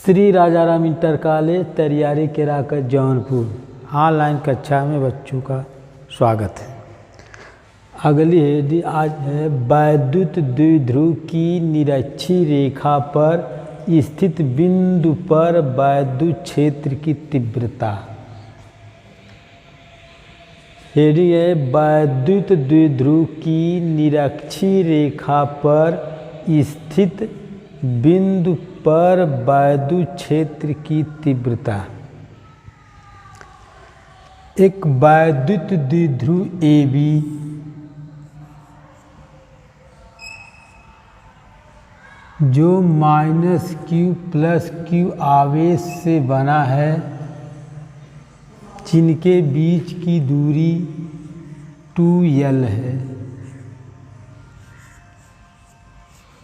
Shri Rajaram inter college Tariyari Kerakar Jaunpur online कक्षा में बच्चों का स्वागत है। अगली हेडिंग आज है वैद्युत द्विध्रुव की निरक्षीय रेखा पर स्थित बिंदु पर वैद्युत क्षेत्र की तीव्रता। हेडिंग है वैद्युत द्विध्रुव की निरक्षीय रेखा पर स्थित बिंदु पर वैद्युत क्षेत्र की तीव्रता। एक वैद्युत द्विध्रुव AB जो -Q + Q आवेश से बना है, जिनके बीच की दूरी 2L है।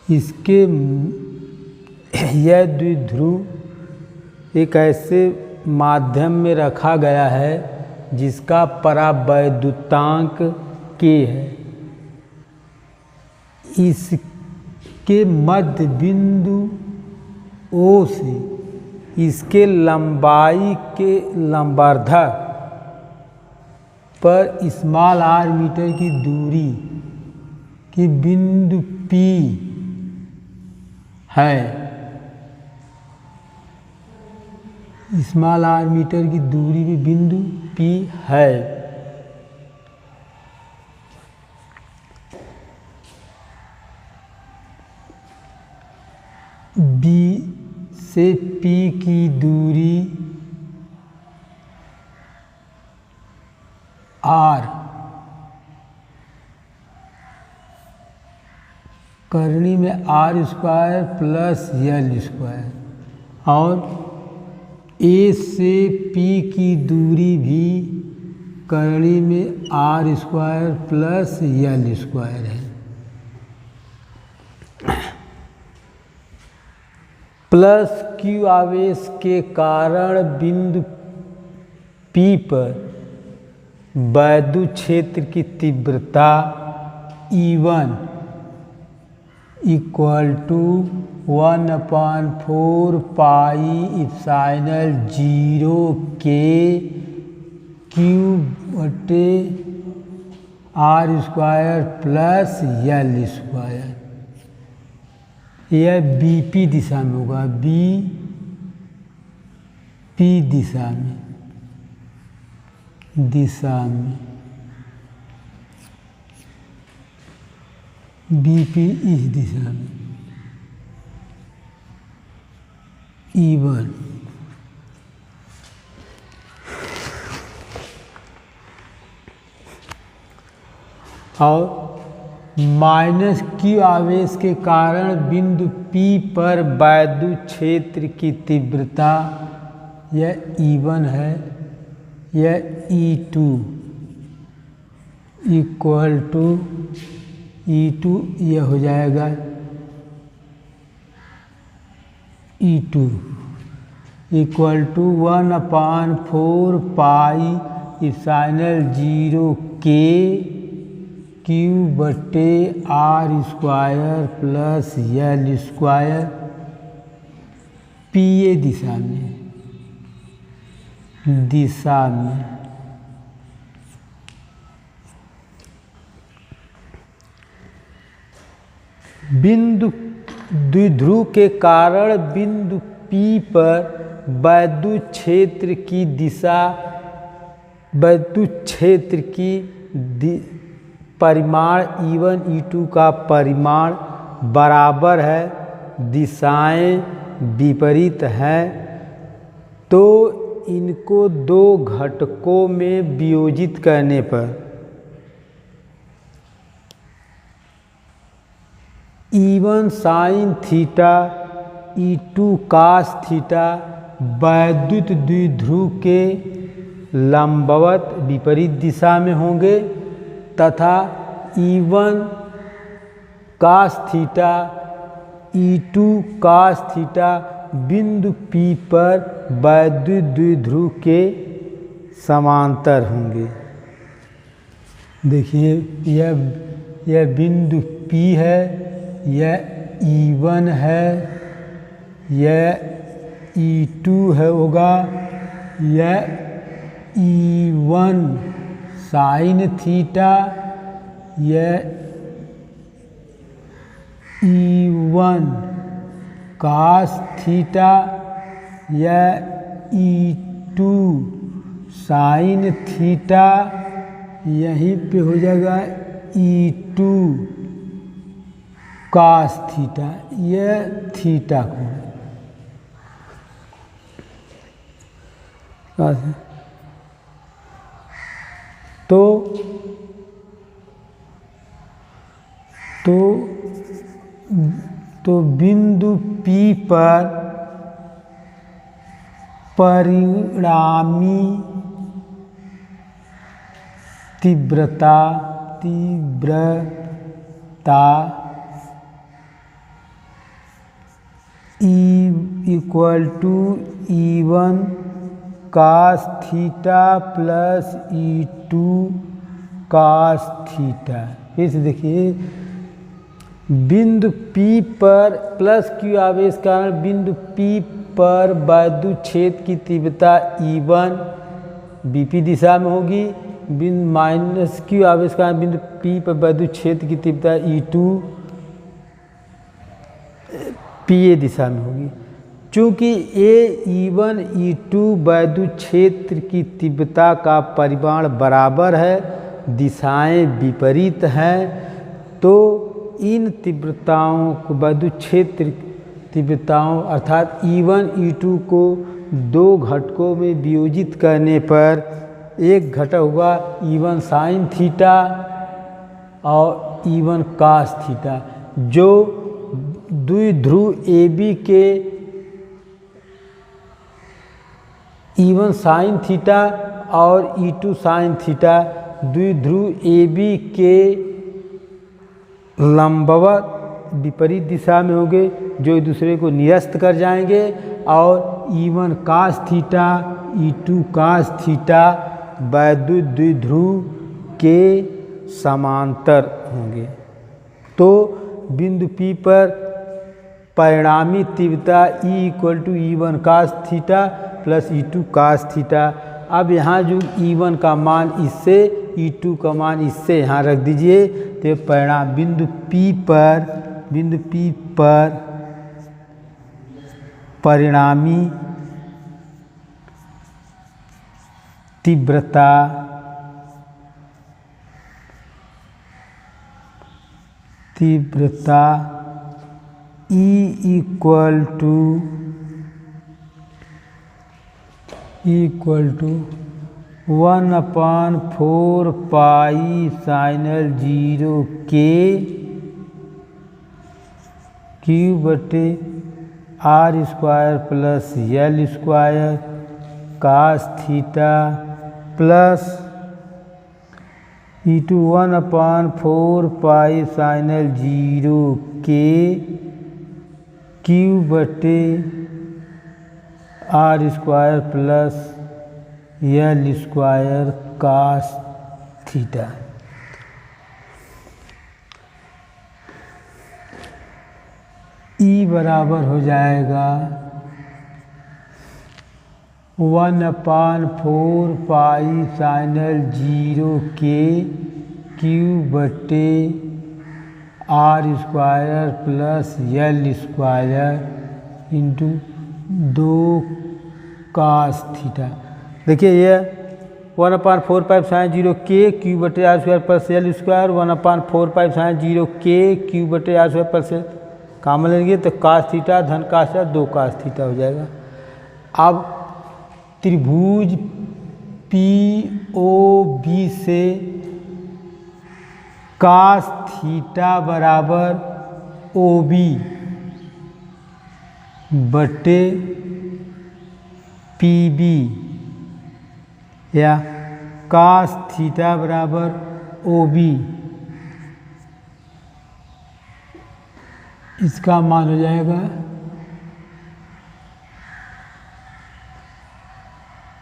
इसके यह द्विध्रुव एक ऐसे माध्यम में रखा गया है जिसका परावैद्युतांक K है। इसके मध्य बिंदु O से इसके लंबाई के लंबवर्धक पर r मीटर की दूरी की बिंदु P है। r मीटर की दूरी पे बिंदु P है। B से P की दूरी R करनी में R² + L² और A से P की दूरी भी करनी में R² + L² है। +Q आवेश के कारण बिंदु P पर वैद्युत क्षेत्र की तीव्रता E1 = 1/4 πε0 K Q/R² + L²। यह BP दिशा में होगा, BP दिशा में BP इस दिशा में E1 और -Q आवेश के कारण बिंदु P पर वैद्युत क्षेत्र की तीव्रता यह E1 है। यह E2 यह हो जाएगा E2 = 1/4 πε0 K Q/R² + L² PA दिशा में बिंदु द्विध्रुव के कारण बिंदु P पर वैद्युत क्षेत्र की परिमाण E1 E2 का परिमाण बराबर है, दिशाएं विपरीत हैं, तो इनको दो घटकों में वियोजित करने पर E1 sin θ E2 cos θ वैद्युत द्विध्रुव के लंबवत विपरीत दिशा में होंगे तथा E1 cos θ E2 cos θ बिंदु P पर वैद्युत द्विध्रुव के समांतर होंगे। देखिए यह बिंदु P है, यह E1 है, यह E2 है होगा यह E1 साइन थीटा, यह E1 कास थीटा, यह E2 साइन थीटा, यहीं पे हो जाएगा E2 कास थीटा, यह थीटा कोण है। तो बिंदु P पर परिणामी तीव्रता E=E1 cos theta plus E2 cos theta. फिर से देखिए, बिंदु P पर प्लस Q आवेश के कारण बिंदु P पर वैद्युत क्षेत्र की तीव्रता E1 BP दिशा में होगी, बिंदु माइनस Q आवेश के कारण बिंदु P पर वैद्युत क्षेत्र की तीव्रता E2 PA दिशा में होगी। चूँकि E1 E2 वैद्युत क्षेत्र की तीव्रता का परिमाण बराबर है, दिशाएं विपरीत हैं, तो इन तीव्रताओं को वैद्युत क्षेत्र तीव्रताओं अर्थात E1 E2 को दो घटकों में वियोजित करने पर एक घटक होगा E1 साइन थीटा और E1 कास थीटा, जो द्विध्रुव AB के E1 साइन थीटा और E2 साइन थीटा द्विध्रुव AB के लंबवत विपरीत दिशा में होंगे, जो एक दूसरे को निरस्त कर जाएंगे, और E1 cos theta E2 cos theta वैद्युत द्विध्रुव के समांतर होंगे। तो बिंदु P पर परिणामी तीव्रता E=E1 cos theta plus E2 cos theta. अब यहाँ जो E1 का मान इससे, E2 का मान इससे यहाँ रख दीजिए, तो परिणाम बिंदु P पर परिणामी तीव्रता E=1/4 पाई साइनल 0 K Q/R² plus L² cos theta plus E2 1/4 pi साइनल 0 K Q/R² plus L² cos theta. E बराबर हो जाएगा 1/4 पाई साइनल 0 K Q/R² plus L² into 2 cos theta. देखिए ये 1/4 pi epsilon 0 K Q/R² plus L² 1/4 pi epsilon 0 K Q/R² plus common लेंगे तो cos theta धन कास थीटा 2 कास थीटा हो जाएगा। अब त्रिभुज POB से कास थीटा बराबर OB बटे PB या कास थीटा बराबर OB, इसका मान हो जाएगा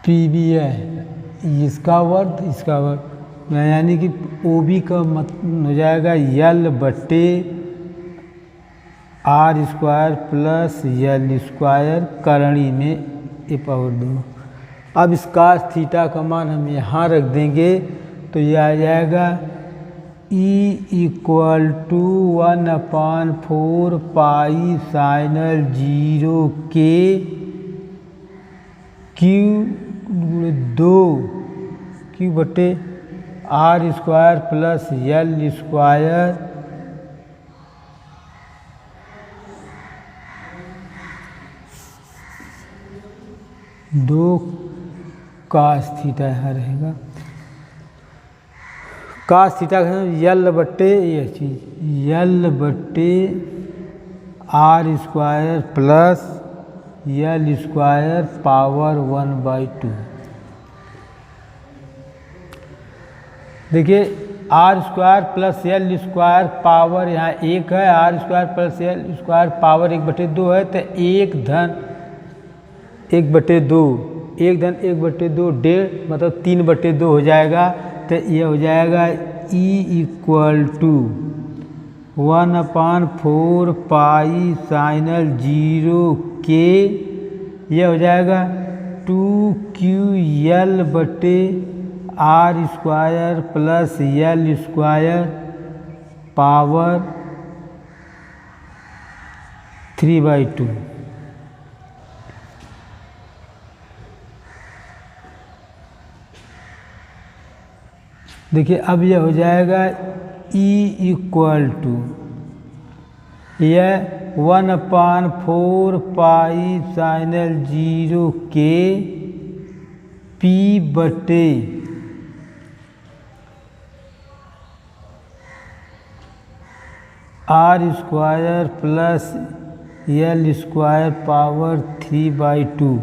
PB है इसका वर्ग इसका वर्ग, यानी कि OB का मतलब हो जाएगा L बटे R square plus L square करणी में ए पावर 2। अब इस cos थीटा का मान हम यहाँ रख देंगे तो यह आ जाएगा E = 1/4 पाई साइनल 0 के क्यू बटे R square plus L square दो cos थीटा यहाँ रहेगा। cos थीटा का यल बट्टे ये चीज यल बट्टे R square plus L square power 1/2। देखिए R square plus L square power यहाँ 1 है, R square plus L square power 1/2 है, तो 1 धन 1/2 1 धन 1/2 1.5 मतलब 3/2 हो जाएगा। तो ये हो जाएगा E = 1/4 पाई साइनल 0 के ये हो जाएगा 2QL बटे R square plus L square power 3/2। देखिए अब यह हो जाएगा E = यह 1/4 पाई साइनल 0 के P बटे R square plus L square power 3/2।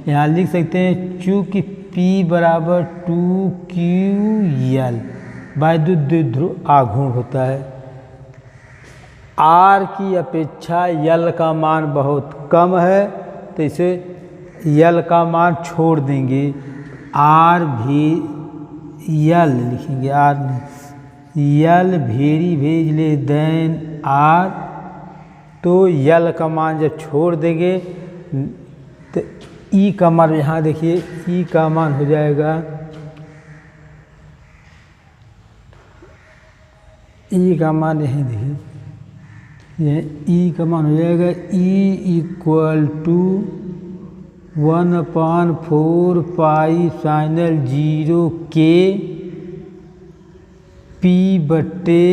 यहाँ लिख सकते हैं चूँकि P बराबर 2QL वैद्युत द्विध्रुव आघूर्ण होता है। R की अपेक्षा L का मान बहुत कम है तो इसे L का मान छोड़ देंगे, R भी L लिखेंगे, R L very less than R। तो L का मान जब छोड़ देंगे तो E का मान यहाँ देखिए E का मान हो जाएगा E का मान यहीं देखिए यह E का मान हो जाएगा E = 1/4 पाई साइनल 0 के P बट्टे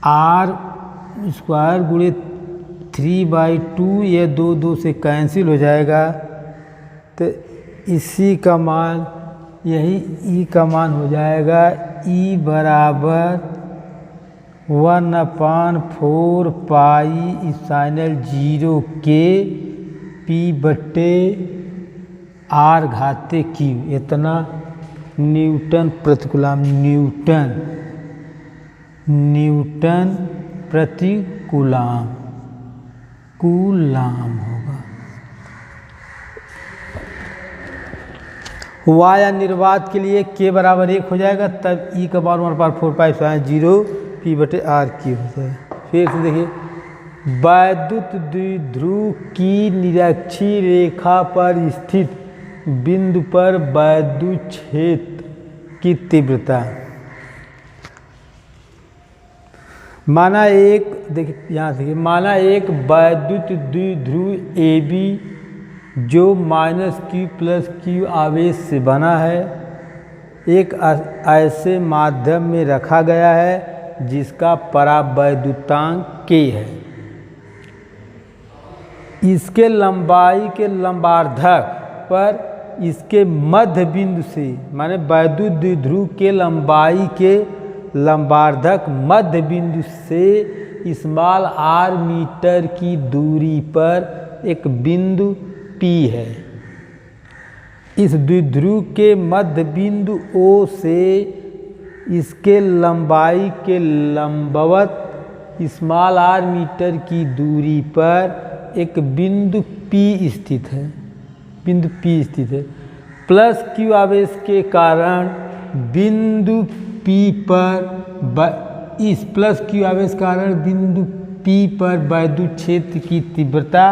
आर स्क्वायर गुणे 3/2। ये 2 से कैंसिल हो जाएगा तो इसी का मान यही E का मान हो जाएगा E बराबर 1/4 पाई साइनल 0 के P बट्टे आर घाते Q। इतना न्यूटन प्रति कूलम, न्यूटन प्रति कूलम होगा। वाया निर्वात के लिए K बराबर 1 हो जाएगा, तब E का मान 1/4 पाई साइन 0 P बटे आर Q हो जाएगा। फिर से देखिए वैद्युत द्विध्रुव की निरक्षीय रेखा पर स्थित बिंदु पर वैद्युत क्षेत्र की तीव्रता माना एक, देखिए यहाँ देखिए माना एक वैद्युत द्विध्रुव AB जो -Q+Q आवेश से बना है, एक ऐसे माध्यम में रखा गया है जिसका परावैद्युतांक K है। इसके लंबाई के लंबार्धक पर इसके मध्य बिंदु से, माने वैद्युत द्विध्रुव के लंबाई के लंबार्धक मध्य बिंदु से स्मॉल r मीटर की दूरी पर एक बिंदु P है। इस द्विध्रुव के मध्य बिंदु O से इसके लंबाई के लंबवत स्मॉल r मीटर की दूरी पर एक बिंदु P स्थित है, बिंदु P स्थित है। प्लस Q आवेश के कारण बिंदु P पर इस प्लस Q आवेश कारण बिंदु P पर वैद्युत क्षेत्र की तीव्रता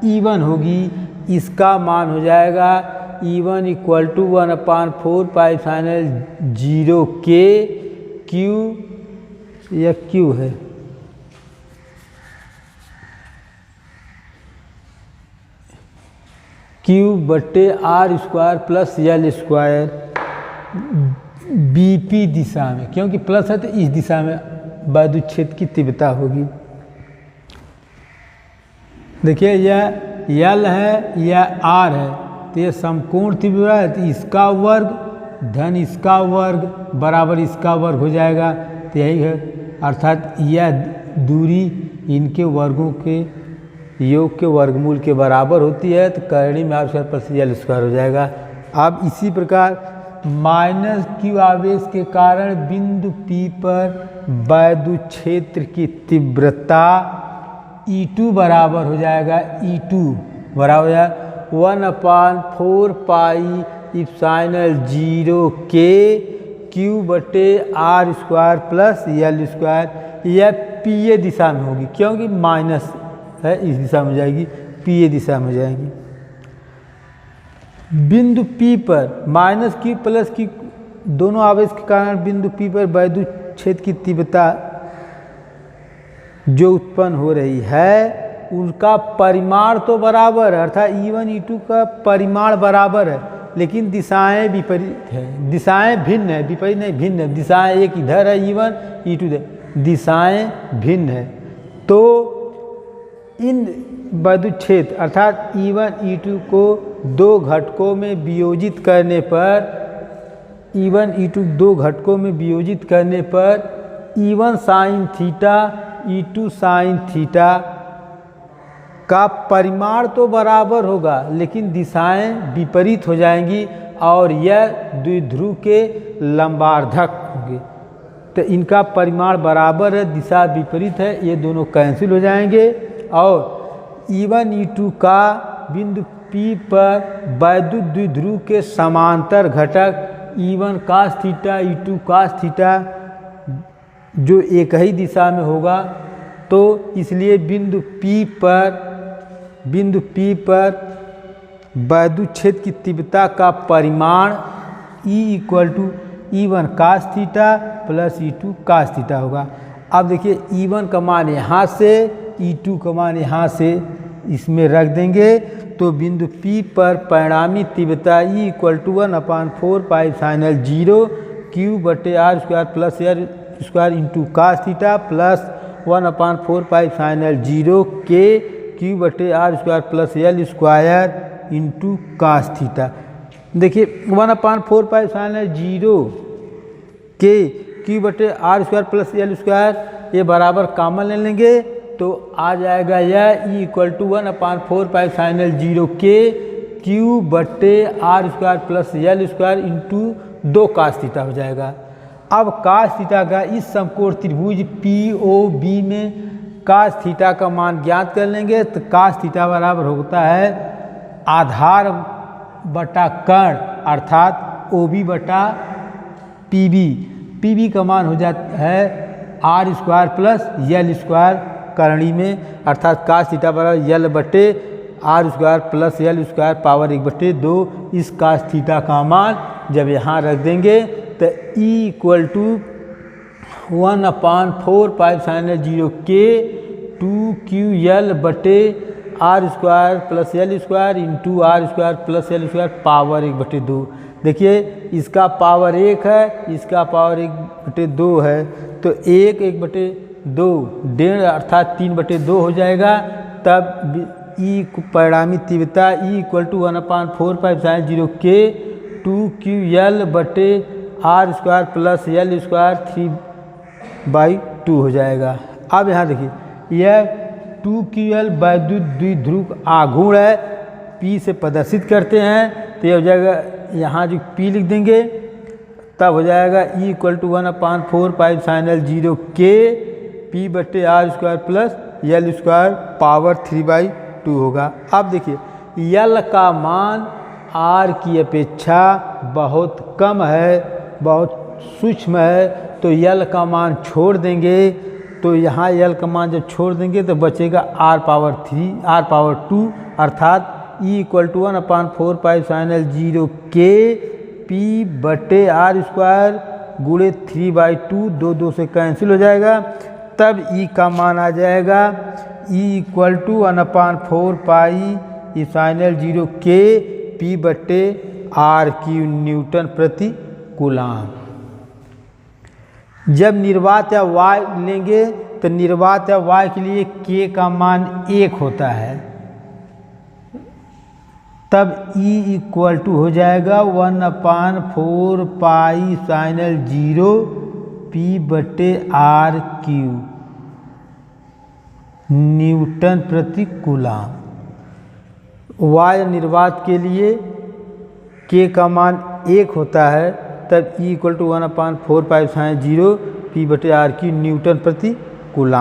E1 होगी। इसका मान हो जाएगा E1 equal to 1/4 pi final 0 K Q, यह Q है, Q/R² प्लस L² BP दिशा में, क्योंकि प्लस है तो इस दिशा में वैद्युत क्षेत्र की तीव्रता होगी। देखिए यह L है, यह R है, तो ये समकोण तीव्रता है, तो इसका वर्ग धन इसका वर्ग बराबर इसका वर्ग हो जाएगा। तो यही है, अर्थात यह दूरी इनके वर्गों के योग के वर्गमूल के बराबर होती है। तो करणी में R² प्लस L² हो जाएगा। अब इसी प्रकार -Q आवेश के कारण बिंदु P पर वैद्युत क्षेत्र की तीव्रता E2 बराबर हो जाएगा, E2 बराबर हो जाएगा 1/4 पाई epsilon 0 K Q/R² plus L²। यह PA दिशा में होगी, क्योंकि माइनस है, इस दिशा में जाएगी, PA दिशा में जाएगी। बिंदु P पर -Q प्लस Q दोनों आवेश के कारण बिंदु P पर वैद्युत क्षेत्र की तीव्रता जो उत्पन्न हो रही है उनका परिमाण तो बराबर है, अर्थात E1 E2 का परिमाण बराबर है, लेकिन दिशाएं विपरीत है, दिशाएं भिन्न है, विपरीत नहीं भिन्न है। दिशाएं एक इधर है E1 E2 इधर, दिशाएं भिन्न है। तो इन वैद्युत क्षेत्र अर्थात E1 E2 को दो घटकों में वियोजित करने पर E1 E2 दो घटकों में वियोजित करने पर E1 sine theta E2 sine theta का परिमाण तो बराबर होगा, लेकिन दिशाएं विपरीत हो जाएंगी और यह द्विध्रुव के लंबार्धक होंगे। तो इनका परिमाण बराबर है, दिशा विपरीत है, ये दोनों कैंसिल हो जाएंगे। और E1 E2 का बिंदु P पर वैद्युत द्विध्रुव के समांतर घटक E1 cos theta E2 cos theta जो एक ही दिशा में होगा, तो इसलिए बिंदु P पर वैद्युत क्षेत्र की तीव्रता का परिमाण E equal to E1 cos theta plus E2 cos theta होगा। अब देखिए E1 का मान यहाँ से, E2 का मान यहाँ से इसमें रख देंगे, तो बिंदु P पर परिणामी तीव्रता E equal to 1/4 pi final 0 Q/R² plus L² into cos theta plus 1/4 pi final 0 K Q/R² plus L² into cos theta. देखिए 1/4 pi final 0 K Q/R² plus L² ये बराबर कॉमन ले लेंगे, तो आ जाएगा यह E equal to 1/4 pi final 0 K Q/R² plus L² into 2 cos theta हो जाएगा। अब cos थीटा का इस समकोण त्रिभुज POB में cos थीटा का मान ज्ञात कर लेंगे, तो cos थीटा बराबर होता है आधार बटा कर्ण अर्थात OB बटा PB। PB का मान हो जाता है R² प्लस L² करणी में, अर्थात cos थीटा बराबर L/R² प्लस L² पावर 1/2। इस cos थीटा का मान जब यहाँ रख देंगे तो E equal to 1/4 pi final 0 K 2QL/R² plus L² into R² plus L² power 1/2। देखिए इसका पावर 1 है, इसका पावर 1/2 है, तो 1/2 1.5 अर्थात 3/2 हो जाएगा। तब E परिणामी तीव्रता E equal to 1/4 pi final 0 K 2QL/R² plus L² 3/2 हो जाएगा। अब यहाँ देखिए यह 2QL वैद्युत द्विध्रुव आघूर्ण है, P से प्रदर्शित करते हैं, तो यह हो जाएगा, यहाँ जो P लिख देंगे तब हो जाएगा E equal to 1/4 pi final 0 K P/R² plus L² power 3/2 होगा। अब देखिए L का मान R की अपेक्षा बहुत कम है, बहुत सूक्ष्म है, तो L का मान छोड़ देंगे, तो यहाँ एल का मान जब छोड़ देंगे तो बचेगा r⁻2 अर्थात E=1/4πsin_L 0K P/r² गुणे 3/2 2 से कैंसिल हो जाएगा। तब E का मान आ जाएगा E=1/4πsin_L 0K P/r³ न्यूटन प्रति कूलाम। जब निर्वात या y लेंगे तो निर्वात या y के लिए K का मान 1 होता है, तब E हो जाएगा 1/4πsin_L 0 P/r³ न्यूटन प्रति कूलाम। y निर्वात के लिए K का मान 1 होता है, तब E 1/4πsin_0 P/r³ न्यूटन प्रति कूलाम।